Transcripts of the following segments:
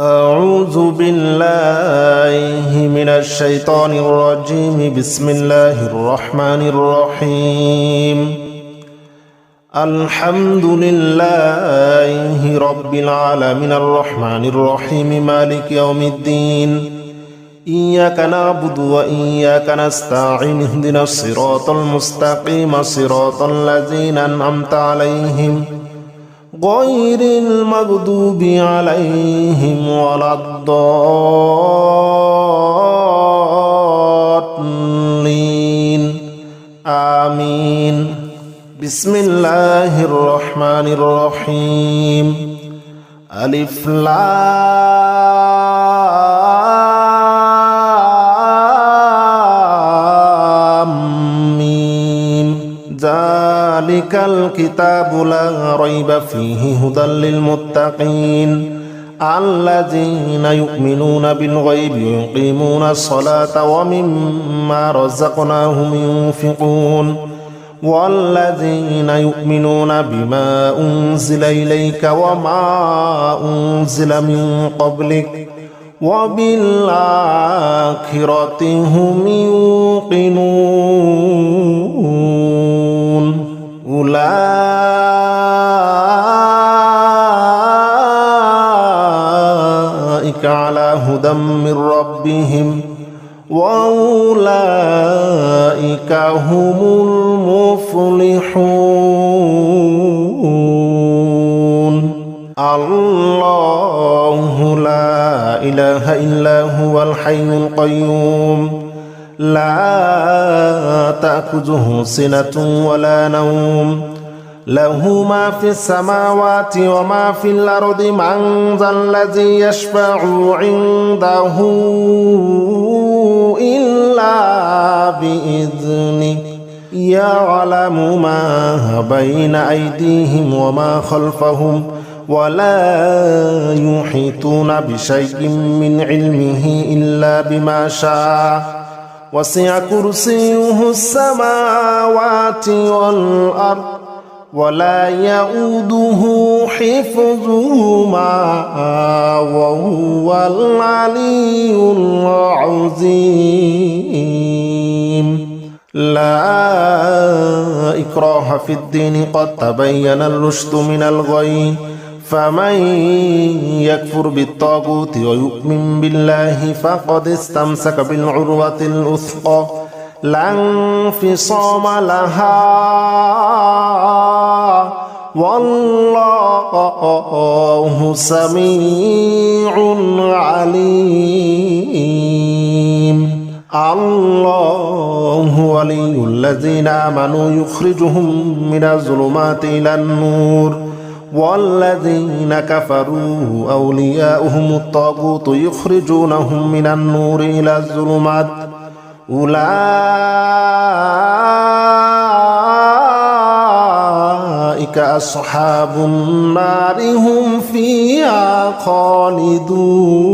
أعوذ بالله من الشيطان الرجيم. بسم الله الرحمن الرحيم. الحمد لله رب العالمين الرحمن الرحيم مالك يوم الدين. إياك نعبد وإياك نستعين. اهدنا الصراط المستقيم صراط الذين أنعمت عليهم غير المغضوب عليهم ولا الضالين آمين. بسم الله الرحمن الرحيم. ألف لام ميم. ذلك الكتاب لا ريب فيه هدى للمتقين الذين يؤمنون بالغيب ويقيمون الصلاة ومما رزقناهم ينفقون والذين يؤمنون بما أنزل إليك وما أنزل من قبلك وبالآخرة هم يوقنون. أولئك على هدى من ربهم وأولئك هم المفلحون. الله لا إله إلا هو الحي القيوم لا تأخذه سنة ولا نوم له ما في السماوات وما في الأرض. من ذا الذي يشفع عنده إلا بإذنه يعلم ما بين أيديهم وما خلفهم ولا يحيطون بشيء من علمه إلا بما شاء. وسع كرسيه السماوات والأرض ولا يؤوده حفظهما وهو العلي العظيم. لا إكراه في الدين قد تبين الرشد من الغي. فمن يكفر بالطاغوت ويؤمن بالله فقد استمسك بالعروة الوثقى لا انفصام لها والله سميع عليم. الله ولي الذين آمنوا يخرجهم من الظلمات إلى النور والذين كفروا أولياؤهم الطاغوت يخرجونهم من النور إلى الظلمات أولئك أصحاب النار هم فيها خالدون.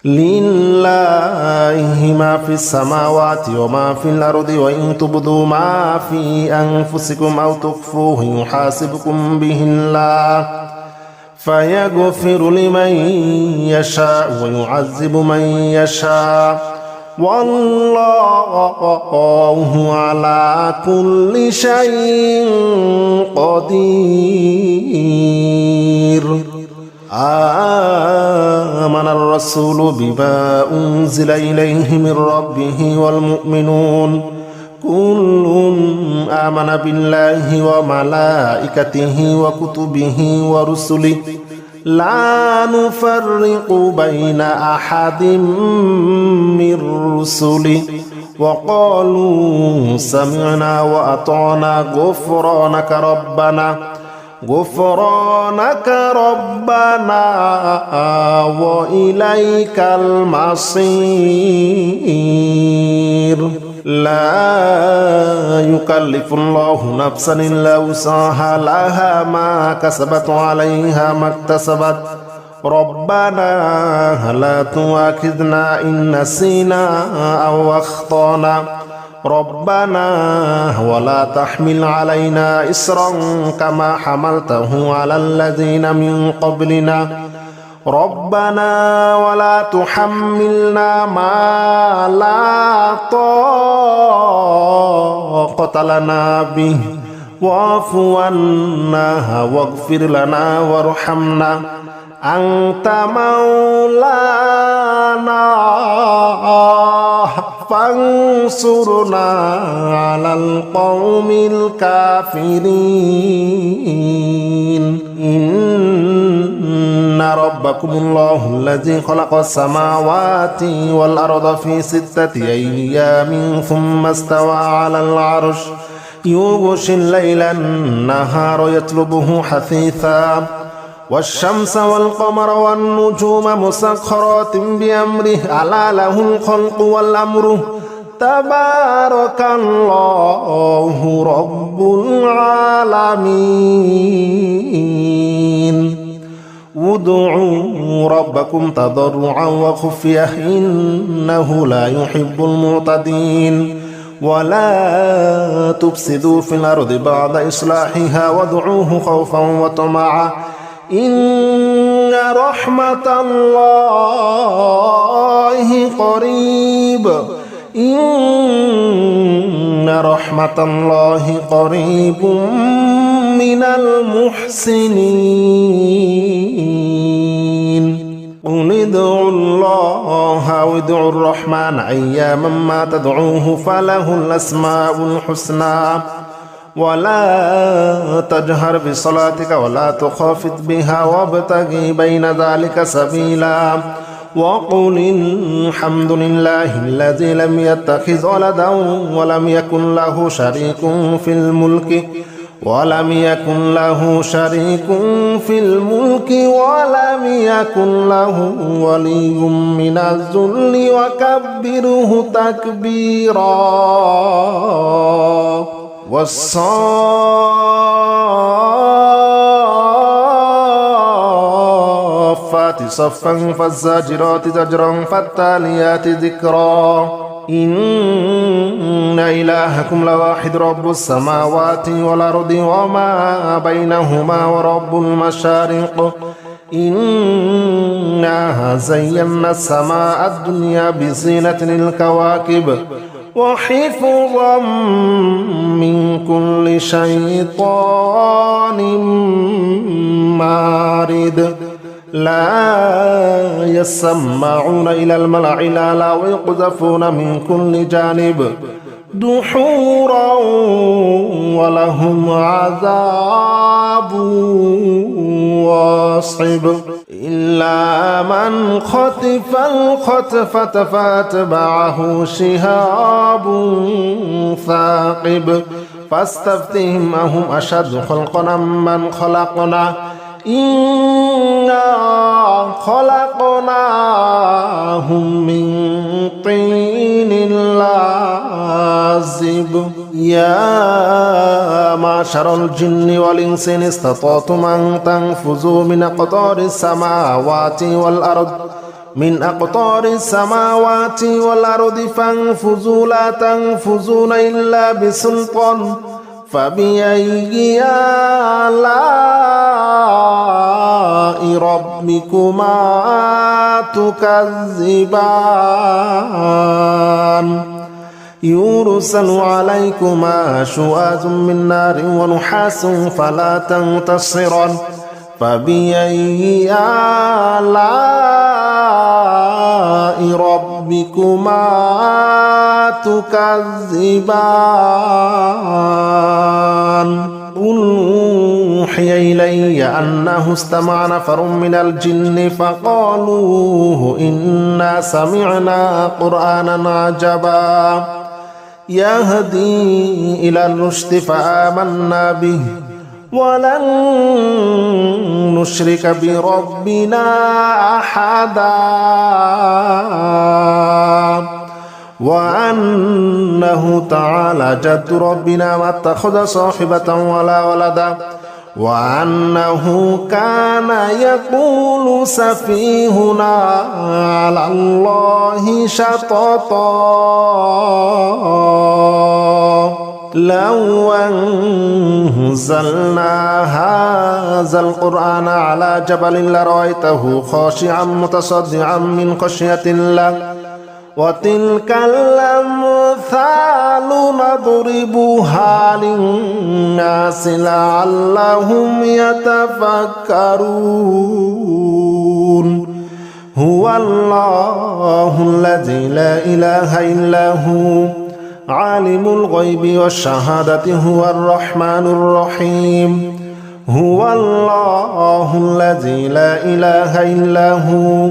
لله ما في السماوات وما في الأرض وإن تبدوا ما في أنفسكم أو تخفوه يحاسبكم به الله فيغفر لمن يشاء ويعذب من يشاء والله على كل شيء قدير. آمن الرسول بما أنزل إليه من ربه والمؤمنون كل آمن بالله وملائكته وكتبه ورسله لا نفرق بين أحد من رسله وقالوا سمعنا وأطعنا غفرانك ربنا وإليك المصير. لا يكلف الله نفسا إلا وسعها لها ما كسبت عليها ما اكتسبت. ربنا لا تؤاخذنا إن نسينا أو أخطأنا ربنا ولا تحمل علينا إصرا كما حملته على الذين من قبلنا ربنا ولا تحملنا ما لا طاقة لنا به واعف عنا واغفر لنا وارحمنا أنت مولانا فانصرنا على القوم الكافرين إن ربكم الله الذي خلق السماوات والأرض في 6 أيام ثم استوى على العرش يغشي الليل النهار يطلبه حثيثا والشمس والقمر والنجوم مسخرات بأمره ألا له الخلق والأمر تبارك الله رب العالمين ادعوا ربكم تضرعا وخفية إنه لا يحب المعتدين ولا تفسدوا في الأرض بعد إصلاحها وادعوه خوفا وطمعا إن رحمة الله قريب إن رحمة الله قريب من المحسنين قل ادعوا الله أو ادعوا الرحمن أياما ما تدعوه فله الأسماء الحسنى ولا تجهر بصلاتك ولا تخافت بها وابتغ بين ذلك سبيلا وقل الحمد لله الذي لم يتخذ ولدا ولم يكن له شريك في الملك ولم يكن له ولي من الذل وكبره تكبيرا والصافات صفا فالزاجرات زجرا فالتاليات ذكرا إن إلهكم لواحد رب السماوات والأرض وما بينهما ورب المشارق إنا زينا السماء الدنيا بزينة الكواكب وحفظا من كل شيطان مارد لا يسمعون إلى الملأ الأعلى ويقذفون من كل جانب دحورا ولهم عذاب واصب إلا من خطف الخطفة فاتبعه شهاب ثاقب فاستفتهم أهم أشد خلقا من خلقنا إنا خلقناهم من طين لازب يا معشر الجن والإنس إن استطعتم أن تنفذوا من أقطار السماوات والأرض فانفذوا لا تنفذون إلا بسلطان فبأي آلاء ربكما تكذبان يرسل عليكما شواظ من نار ونحاس فلا تنتصران فبأي آلاء ربكما تكذبان قل أوحي إلي أنه استمع نفر من الجن فقالوا إنا سمعنا قرآنا عجبا يهدي إلى الرشد فآمنا به ولن نشرك بربنا أحدا وأنه تعالى جد ربنا ما اتخذ صاحبة ولا ولدا وأنه كان يقول سفيهنا على الله شططا لو أنزلنا هذا القرآن على جبل لرأيته خاشعا متصدعا من خشية الله وتلك الأمثال نضربها للناس لعلهم يتفكرون هو الله الذي لا إله إلا هو عالم الغيب والشهادة هو الرحمن الرحيم هو الله الذي لا إله إلا هو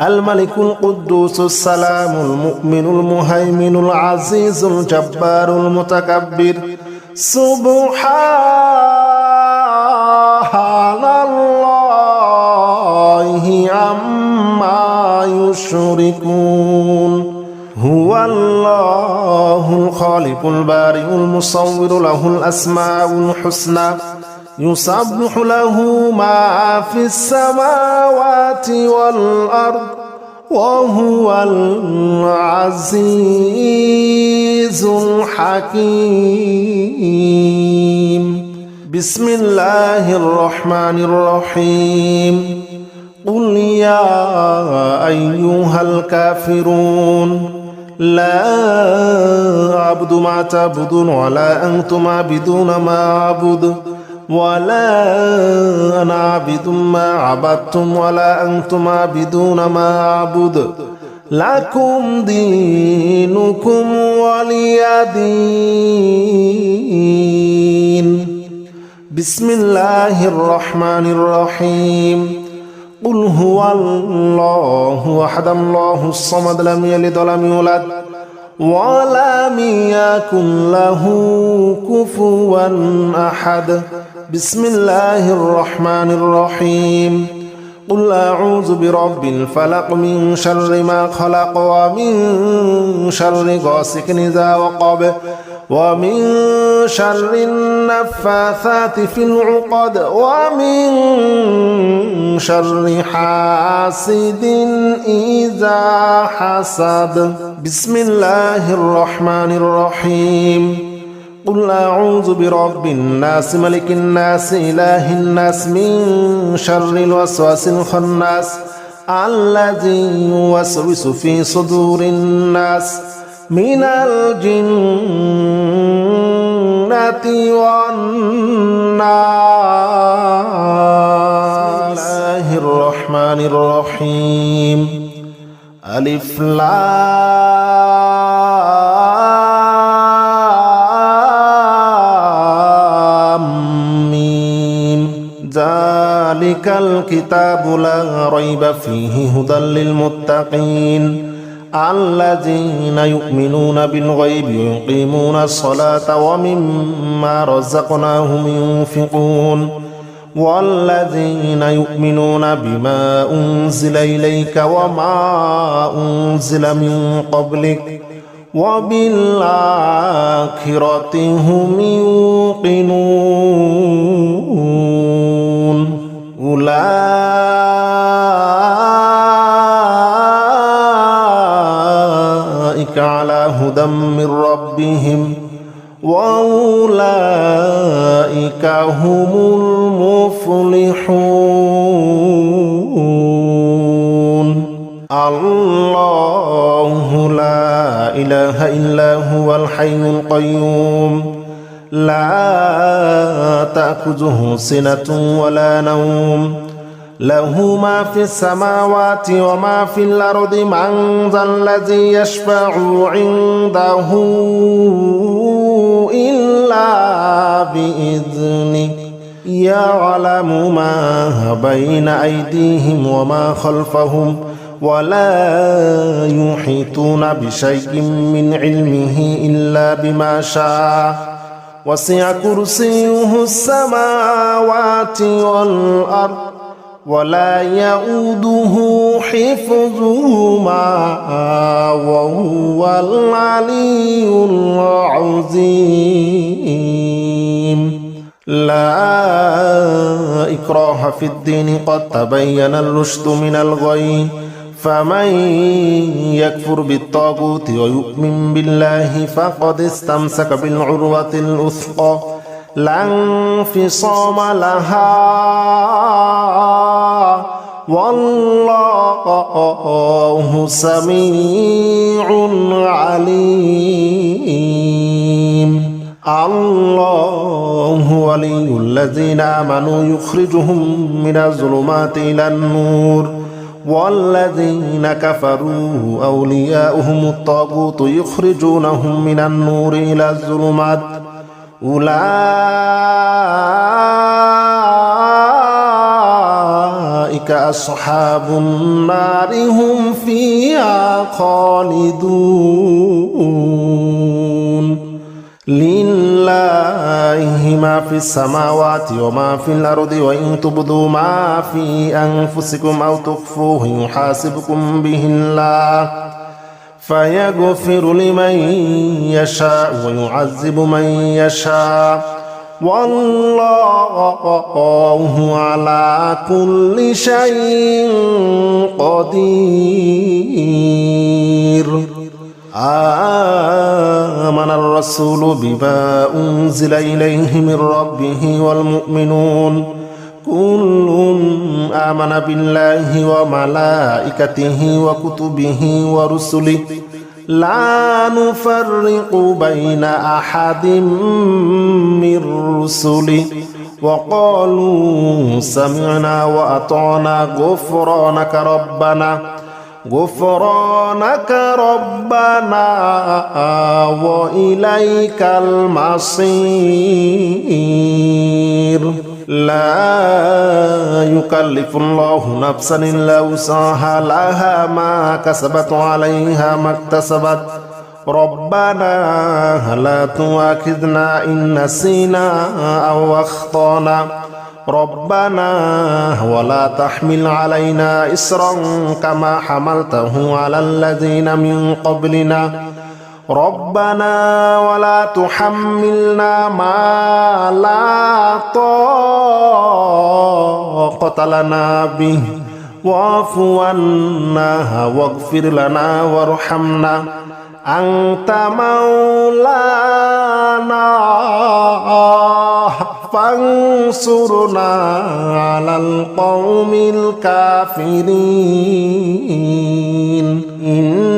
الملك القدوس السلام المؤمن المهيمن العزيز الجبار المتكبر سبحان الله عما يشركون هو الله الخالق البارئ المصور له الأسماء الحسنى يسبح له ما في السماوات والأرض وهو العزيز الحكيم بسم الله الرحمن الرحيم قل يا أيها الكافرون لا أعبد ما تعبدون ولا أنتم عابدون ما أعبد ولا أنا عابد ما عبدتم ولا أنتم عابدون ما أعبد لكم دينكم ولي دين بسم الله الرحمن الرحيم قل هو الله أحد الله الصمد لم يلد ولم يولد ولم يكن له كفوا أحد بسم الله الرحمن الرحيم قل أعوذ برب الفلق من شر ما خلق ومن شر غاسق إذا وقب ومن شر النفاثات في العقد ومن شر حاسد إذا حسد بسم الله الرحمن الرحيم قل أعوذ برب الناس ملك الناس إله الناس من شر الوسواس الخناس الذي يوسوس في صدور الناس من الجنة والناس بسم الله الرحمن الرحيم ألف لام ميم ذلك الكتاب لا ريب فيه هدى للمتقين الذين يؤمنون بالغيب ويقيمون الصلاة ومما رزقناهم ينفقون والذين يؤمنون بما أنزل إليك وما أنزل من قبلك وبالآخرة هم يوقنون أولئك على هدى من ربهم وأولئك هم المفلحون الله لا إله إلا هو الحي القيوم لا تأخذه سنة ولا نوم له ما في السماوات وما في الأرض من ذا الذي يشفع عنده إلا بإذنه يعلم ما بين أيديهم وما خلفهم ولا يحيطون بشيء من علمه إلا بما شاء وسع كرسيه السماوات والأرض ولا يؤوده حفظهما وهو العلي العظيم لا إكراه في الدين قد تبين الرشد من الغي فمن يكفر بالطاغوت ويؤمن بالله فقد استمسك بالعروة الوثقى لا انفصام لها والله سميع عليم. الله ولي الذين آمنوا يخرجهم من الظلمات إلى النور والذين كفروا أولياؤهم الطاغوت يخرجونهم من النور إلى الظلمات أولئك أصحاب النار هم فيها خالدون. لله ما في السماوات وما في الأرض وإن تبدوا ما في أنفسكم أو تخفوه يحاسبكم به الله فيغفر لمن يشاء ويعذب من يشاء والله على كل شيء قدير. آمن الرسول بما أنزل إليه من ربه والمؤمنون كل آمن بالله وملائكته وكتبه ورسله لا نفرق بين أحد من رسله وقالوا سمعنا وأطعنا غفرانك ربنا وإليك المصير. لا يكلف الله نفسا إلا وسعها لها ما كسبت عليها ما اكتسبت ربنا لا تؤاخذنا إن نسينا أو أخطأنا ربنا ولا تحمل علينا إصرا كما حملته على الذين من قبلنا ربنا ولا تحملنا ما لا طاقة لنا به واعف عنا واغفر لنا وارحمنا أنت مولانا فانصرنا على القوم الكافرين. إن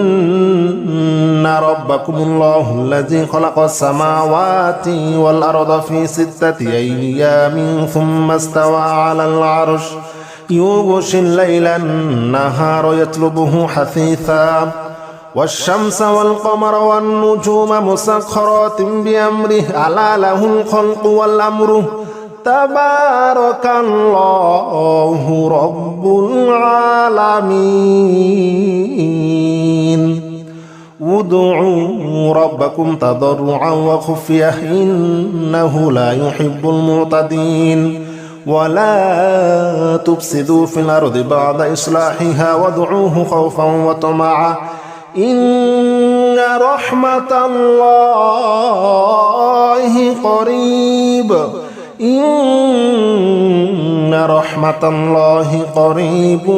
ربكم الله الذي خلق السماوات والأرض في 6 أيام ثم استوى على العرش يغشي الليل النهار يطلبه حثيثا والشمس والقمر والنجوم مسخرات بأمره ألا له الخلق والأمر تبارك الله رب العالمين. ادعوا ربكم تضرعا وخفية إنه لا يحب المعتدين ولا تفسدوا في الأرض بعد إصلاحها وادعوه خوفا وطمعا إن رحمة الله قريب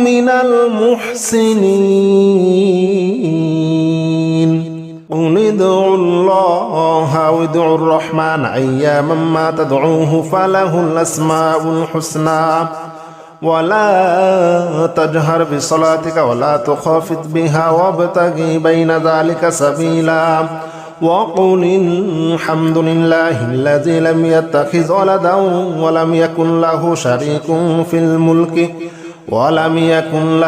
من المحسنين. قل ادعوا الله أو ادعوا الرحمن أياما ما تدعوه فله الأسماء الحسنى ولا تجهر بصلاتك ولا تخافت بها وابتغ بين ذلك سبيلا وقل الحمد لله الذي لم يتخذ ولدا ولم يكن له شريك في الملك ولم يكن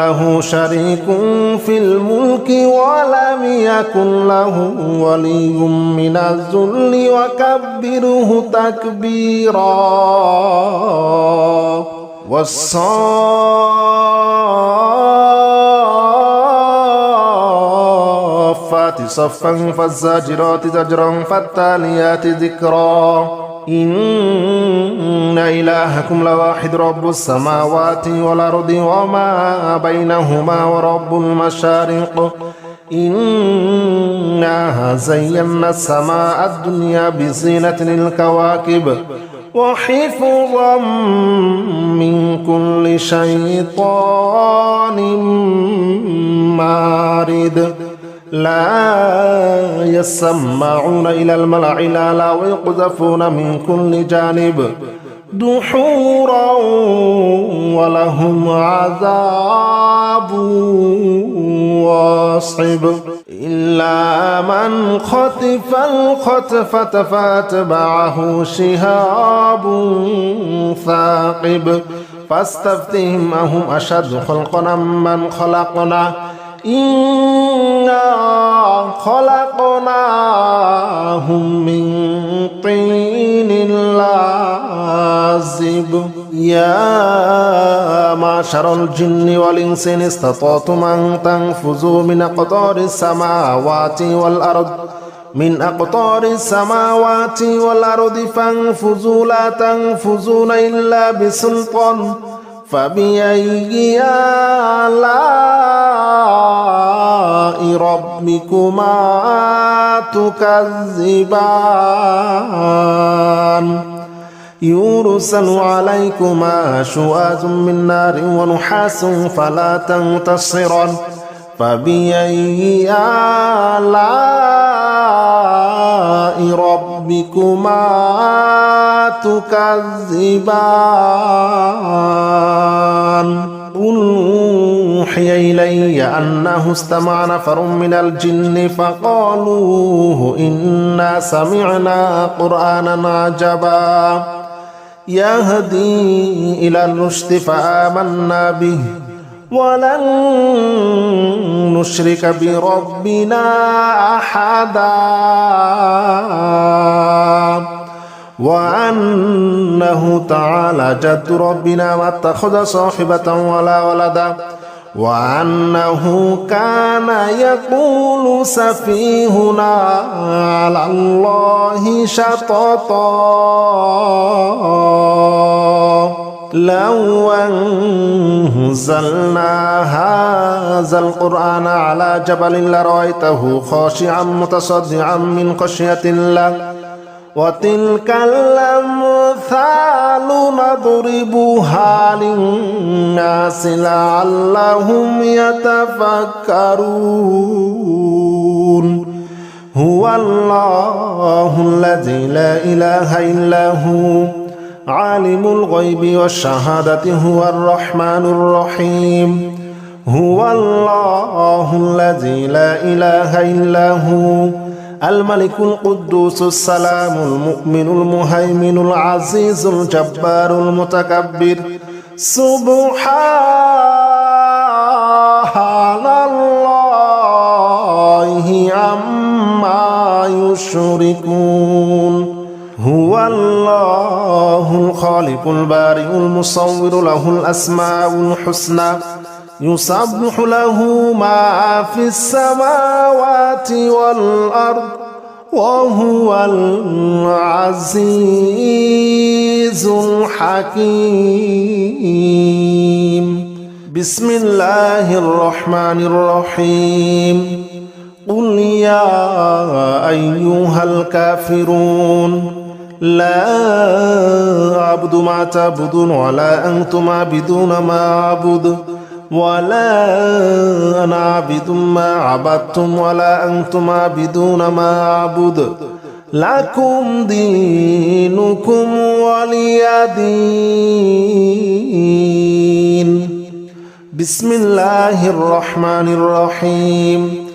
له ولي من الذل وكبره تكبيرا. والصافات صفا فالزاجرات زجرا فالتاليات ذكرا. إن إلهكم لواحد رب السماوات والأرض وما بينهما ورب المشارق إنا زينا السماء الدنيا بزينة الكواكب وحفظا من كل شيطان مارد لا يسمعون إلى الملأ الأعلى ويقذفون من كل جانب دحورا ولهم عذاب واصب إلا من خطف الخطفة فاتبعه شهاب ثاقب فاستفتهم أهم أشد خلقا أم من خلقنا إنا خلقناهم من طين لازب يا معشر الجن والإنس إن استطعتم أن تنفذوا من أقطار السماوات والأرض فانفذوا لا تنفذون إلا بسلطان فبأي آلاء ربكما تكذبان يرسل عليكما شواظ من نار ونحاس فلا تنتصران فبأي آلاء ربكما تكذبان قل أوحي إلي أنه استمع نفر من الجن فقالوا إنا سمعنا قرآنا عجبا يهدي إلى الرشد فآمنا به ولن نشرك بربنا أحدا وأنه تعالى جد ربنا ما اتخذ صاحبة ولا ولدا وأنه كان يقول سفيهنا على الله شططا لو أنزلنا هذا القرآن على جبل لرأيته خاشعا متصدعا من خشية الله وتلك الأمثال نضربها للناس لعلهم يتفكرون هو الله الذي لا إله إلا هو عالم الغيب والشهادة هو الرحمن الرحيم هو الله الذي لا إله إلا هو الملك القدوس السلام المؤمن المهيمن العزيز الجبار المتكبر سبحان الله عما يشركون هو الله الخالق البارئ المصور له الأسماء الحسنى يسبح له ما في السماوات والأرض وهو العزيز الحكيم بسم الله الرحمن الرحيم قل يا أيها الكافرون لا أعبد ما تعبدون ولا أنتم عابدون ما أعبد ولا أنا عابد ما عبدتم ولا أنتم عابدون ما أعبد لكم دينكم ولي دين بسم الله الرحمن الرحيم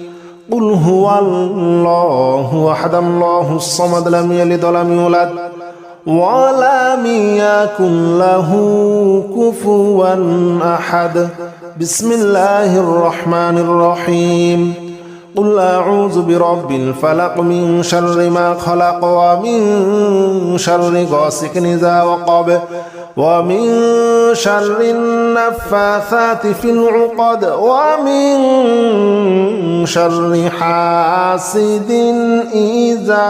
قل هو الله أحد الله الصمد لم يلد ولم يولد ولم يكن له كفوا أحد بسم الله الرحمن الرحيم قل أعوذ برب الفلق من شر ما خلق ومن شر غاسق إذا وقب ومن شر النفاثات في العقد ومن شر حاسد إذا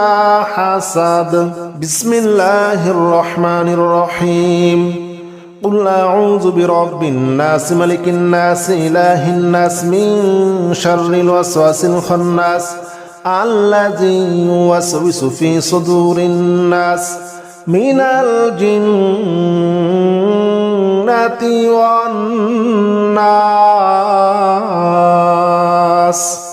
حسد بسم الله الرحمن الرحيم قل أعوذ برب الناس ملك الناس إله الناس من شر الوسواس الخناس الذي يوسوس في صدور الناس من الجنة والناس